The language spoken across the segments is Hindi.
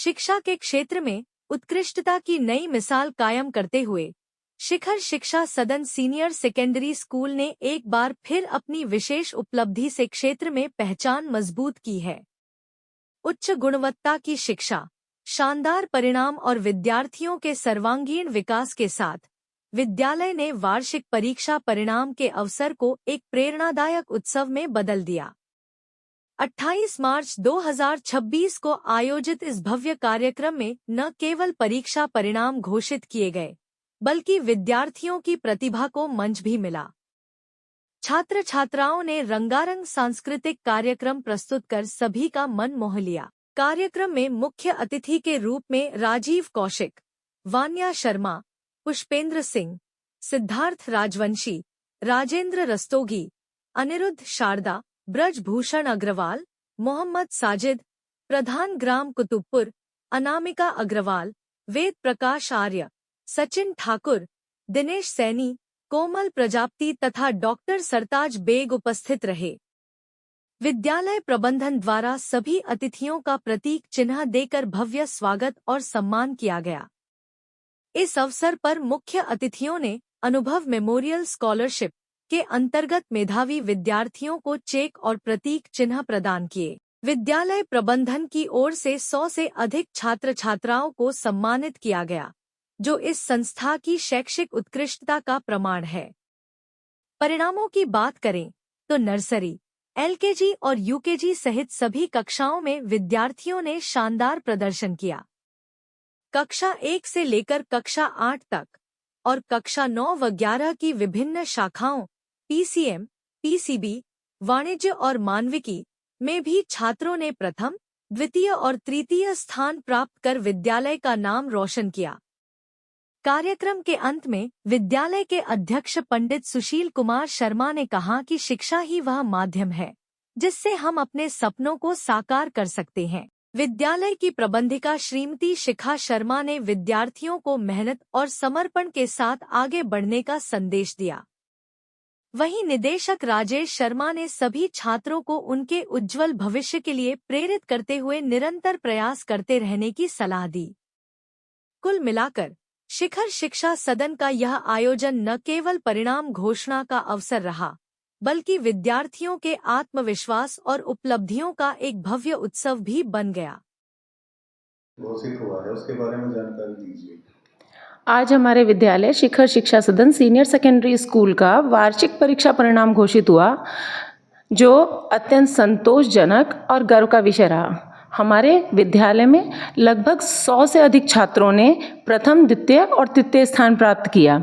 शिक्षा के क्षेत्र में उत्कृष्टता की नई मिसाल कायम करते हुए शिखर शिक्षा सदन सीनियर सेकेंडरी स्कूल ने एक बार फिर अपनी विशेष उपलब्धि से क्षेत्र में पहचान मजबूत की है। उच्च गुणवत्ता की शिक्षा, शानदार परिणाम और विद्यार्थियों के सर्वांगीण विकास के साथ विद्यालय ने वार्षिक परीक्षा परिणाम के अवसर को एक प्रेरणादायक उत्सव में बदल दिया। 28 मार्च 2026 को आयोजित इस भव्य कार्यक्रम में न केवल परीक्षा परिणाम घोषित किए गए, बल्कि विद्यार्थियों की प्रतिभा को मंच भी मिला। छात्र छात्राओं ने रंगारंग सांस्कृतिक कार्यक्रम प्रस्तुत कर सभी का मन मोह लिया। कार्यक्रम में मुख्य अतिथि के रूप में राजीव कौशिक, वान्या शर्मा, पुष्पेंद्र सिंह, सिद्धार्थ राजवंशी, राजेंद्र रस्तोगी, अनिरुद्ध शारदा, ब्रजभूषण अग्रवाल, मोहम्मद साजिद, प्रधान ग्राम कुतुबपुर, अनामिका अग्रवाल, वेद प्रकाश आर्य, सचिन ठाकुर, दिनेश सैनी, कोमल प्रजापति तथा डॉक्टर सरताज बेग उपस्थित रहे। विद्यालय प्रबंधन द्वारा सभी अतिथियों का प्रतीक चिन्ह देकर भव्य स्वागत और सम्मान किया गया। इस अवसर पर मुख्य अतिथियों ने अनुभव मेमोरियल स्कॉलरशिप के अंतर्गत मेधावी विद्यार्थियों को चेक और प्रतीक चिन्ह प्रदान किए। विद्यालय प्रबंधन की ओर से 100 से अधिक छात्र छात्राओं को सम्मानित किया गया, जो इस संस्था की शैक्षिक उत्कृष्टता का प्रमाण है। परिणामों की बात करें तो नर्सरी, एलकेजी और यूकेजी सहित सभी कक्षाओं में विद्यार्थियों ने शानदार प्रदर्शन किया। कक्षा 1 से लेकर कक्षा 8 तक और कक्षा 9 व 11 की विभिन्न शाखाओं पीसीएम, पीसीबी, वाणिज्य और मानविकी में भी छात्रों ने प्रथम, द्वितीय और तृतीय स्थान प्राप्त कर विद्यालय का नाम रोशन किया। कार्यक्रम के अंत में विद्यालय के अध्यक्ष पंडित सुशील कुमार शर्मा ने कहा कि शिक्षा ही वह माध्यम है जिससे हम अपने सपनों को साकार कर सकते हैं। विद्यालय की प्रबंधिका श्रीमती शिखा शर्मा ने विद्यार्थियों को मेहनत और समर्पण के साथ आगे बढ़ने का संदेश दिया। वहीं निदेशक राजेश शर्मा ने सभी छात्रों को उनके उज्जवल भविष्य के लिए प्रेरित करते हुए निरंतर प्रयास करते रहने की सलाह दी। कुल मिलाकर शिखर शिक्षा सदन का यह आयोजन न केवल परिणाम घोषणा का अवसर रहा, बल्कि विद्यार्थियों के आत्मविश्वास और उपलब्धियों का एक भव्य उत्सव भी बन गया। घोषित हुआ है, उसके बारे में जानकारी दीजिए। आज हमारे विद्यालय शिखर शिक्षा सदन सीनियर सेकेंडरी स्कूल का वार्षिक परीक्षा परिणाम घोषित हुआ, जो अत्यंत संतोषजनक और गर्व का विषय रहा। हमारे विद्यालय में लगभग 100 से अधिक छात्रों ने प्रथम, द्वितीय और तृतीय स्थान प्राप्त किया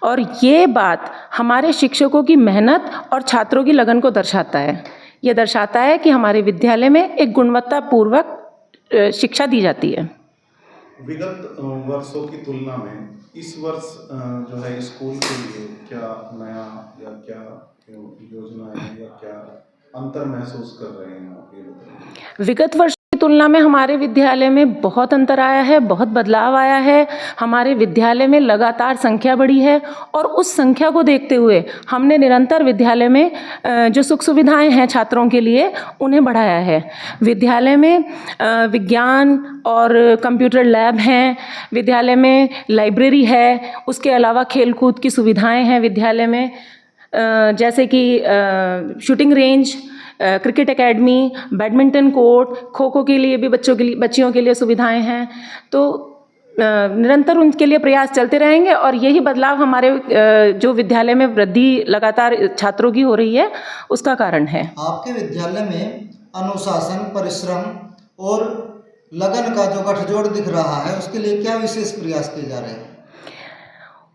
और ये बात हमारे शिक्षकों की मेहनत और छात्रों की लगन को दर्शाता है। ये दर्शाता है कि हमारे विद्यालय में एक गुणवत्तापूर्वक शिक्षा दी जाती है। विगत वर्षों की तुलना में इस वर्ष जो है स्कूल के लिए क्या नया या क्या योजना है या क्या अंतर महसूस कर रहे हैं आप, ये बताइए। विगत वर्ष की तुलना में हमारे विद्यालय में बहुत अंतर आया है, बहुत बदलाव आया है। हमारे विद्यालय में लगातार संख्या बढ़ी है और उस संख्या को देखते हुए हमने निरंतर विद्यालय में जो सुख सुविधाएं हैं छात्रों के लिए उन्हें बढ़ाया है। विद्यालय में विज्ञान और कंप्यूटर लैब हैं, विद्यालय में लाइब्रेरी है, उसके अलावा खेलकूद की सुविधाएं हैं विद्यालय में, जैसे कि shooting range, cricket academy, badminton court, kho kho के लिए भी बच्चियों के लिए सुविधाएं हैं। तो निरंतर उनके लिए प्रयास चलते रहेंगे और यही बदलाव हमारे जो विद्यालय में वृद्धि लगातार छात्रों की हो रही है उसका कारण है। आपके विद्यालय में अनुशासन, परिश्रम और लगन का जो गठजोड़ दिख रहा है, उसके लिए क्या विशेष प्रयास किए जा रहे हैं?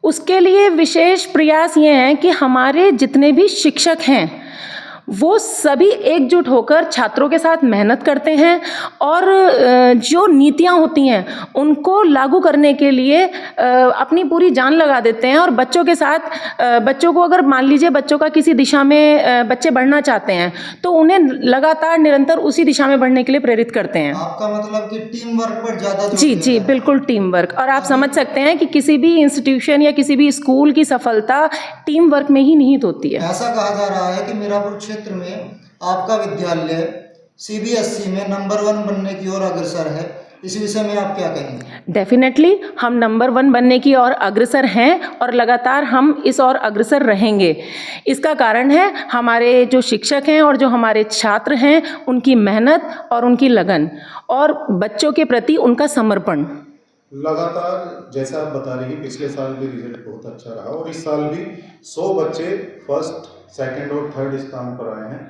उसके लिए विशेष प्रयास ये हैं कि हमारे जितने भी शिक्षक हैं वो सभी एकजुट होकर छात्रों के साथ मेहनत करते हैं और जो नीतियां होती हैं उनको लागू करने के लिए अपनी पूरी जान लगा देते हैं और बच्चों के साथ बच्चों को, अगर मान लीजिए बच्चों का किसी दिशा में बच्चे बढ़ना चाहते हैं तो उन्हें लगातार निरंतर उसी दिशा में बढ़ने के लिए प्रेरित करते हैं। आपका मतलब कि टीम वर्क पर ज़्यादा जी जी बिल्कुल टीम वर्क। और आप समझ सकते हैं कि किसी भी इंस्टीट्यूशन या किसी भी स्कूल की सफलता टीम वर्क में ही निहित होती है। ऐसा कहा जा रहा है कि मीरापुर क्षेत्र में आपका विद्यालय सीबीएसई में नंबर 1 बनने की ओर अग्रसर है। इस विषय में आप क्या कहेंगे? डेफिनेटली हम नंबर 1 बनने की ओर अग्रसर हैं और लगातार हम इस ओर अग्रसर रहेंगे। इसका कारण है हमारे जो शिक्षक हैं और जो हमारे छात्र हैं, उनकी मेहनत और उनकी लगन और बच्चों के प्रति उनका समर्पण। लगातार जैसा आप बता रही हैं, पिछले साल भी रिजल्ट बहुत अच्छा रहा और इस साल भी 100 बच्चे फर्स्ट, सेकंड और थर्ड स्थान पर आए हैं।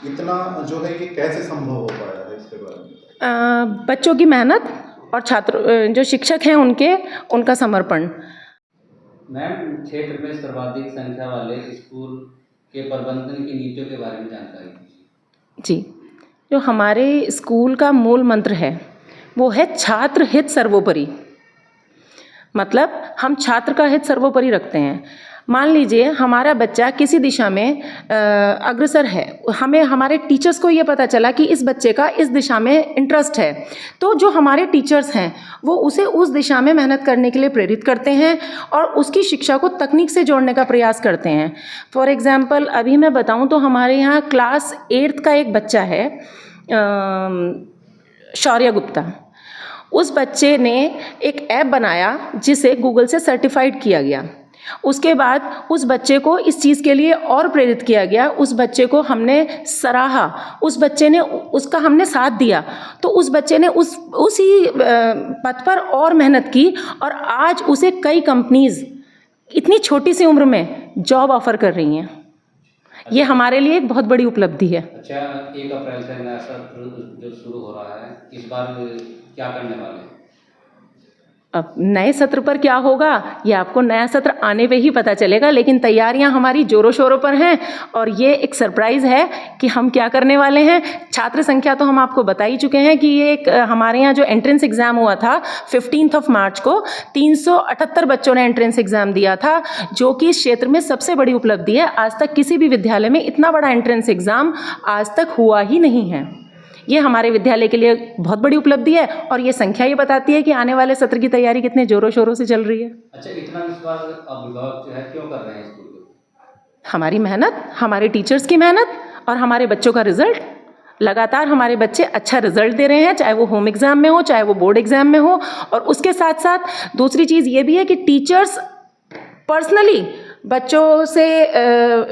इतना जो है ये कैसे संभव हो पाया है, इसके बारे में? बच्चों की मेहनत और छात्र जो शिक्षक हैं उनका समर्पण। मैम, क्षेत्र में सर्वाधिक संख्या वाले स्कूल के प्रबंधन की नीतियों के बारे में जानकारी दीजिए। जी, जो हमारे स्कूल का मूल मंत्र है वो है छात्र हित सर्वोपरि। मतलब हम छात्र का हित सर्वोपरि रखते हैं। मान लीजिए हमारा बच्चा किसी दिशा में अग्रसर है, हमें हमारे टीचर्स को ये पता चला कि इस बच्चे का इस दिशा में इंटरेस्ट है, तो जो हमारे टीचर्स हैं वो उसे उस दिशा में मेहनत करने के लिए प्रेरित करते हैं और उसकी शिक्षा को तकनीक से जोड़ने का प्रयास करते हैं। फॉर एग्जाम्पल अभी मैं बताऊं तो हमारे यहाँ क्लास 8th का एक बच्चा है, शौर्य गुप्ता। उस बच्चे ने एक ऐप बनाया जिसे गूगल से सर्टिफाइड किया गया। उसके बाद उस बच्चे को इस चीज़ के लिए और प्रेरित किया गया, उस बच्चे को हमने सराहा, उस बच्चे ने उसका हमने साथ दिया, तो उस बच्चे ने उसी पथ पर और मेहनत की और आज उसे कई कंपनीज इतनी छोटी सी उम्र में जॉब ऑफर कर रही हैं। ये हमारे लिए एक बहुत बड़ी उपलब्धि है। अच्छा, 1 अप्रैल से नया सत्र जो शुरू हो रहा है, इस बार क्या करने वाले हैं? अब नए सत्र पर क्या होगा ये आपको नया सत्र आने पे ही पता चलेगा, लेकिन तैयारियां हमारी जोरों शोरों पर हैं और ये एक सरप्राइज़ है कि हम क्या करने वाले हैं। छात्र संख्या तो हम आपको बता ही चुके हैं कि ये एक हमारे यहाँ जो एंट्रेंस एग्ज़ाम हुआ था 15 मार्च को 378 बच्चों ने एंट्रेंस एग्ज़ाम दिया था, जो कि इस क्षेत्र में सबसे बड़ी उपलब्धि है। आज तक किसी भी विद्यालय में इतना बड़ा एंट्रेंस एग्ज़ाम आज तक हुआ ही नहीं है। ये हमारे विद्यालय के लिए बहुत बड़ी उपलब्धि है और ये संख्या ये बताती है कि आने वाले सत्र की तैयारी कितने जोरों शोरों से चल रही है। अच्छा, इतना विश्वास अभिभावक जो है क्यों कर रहे हैं स्कूल को? हमारी मेहनत, हमारे टीचर्स की मेहनत और हमारे बच्चों का रिजल्ट। लगातार हमारे बच्चे अच्छा रिजल्ट दे रहे हैं, चाहे वो होम एग्ज़ाम में हो, चाहे वो बोर्ड एग्ज़ाम में हो। और उसके साथ साथ दूसरी चीज़ ये भी है कि टीचर्स पर्सनली बच्चों से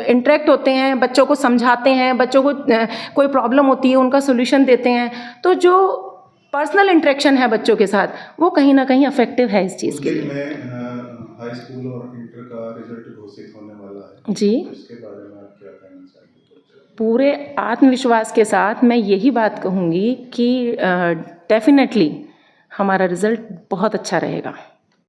इंटरेक्ट होते हैं, बच्चों को समझाते हैं, बच्चों को कोई प्रॉब्लम होती है उनका सोल्यूशन देते हैं। तो जो पर्सनल इंटरेक्शन है बच्चों के साथ वो कहीं ना कहीं अफेक्टिव है इस चीज़ के लिए। हाई स्कूल और इंटर का रिजल्ट घोषित होने वाला है जी, तो इसके बारे में आप क्या कहना चाहेंगे? पूरे आत्मविश्वास के साथ मैं यही बात कहूँगी कि डेफिनेटली हमारा रिजल्ट बहुत अच्छा रहेगा।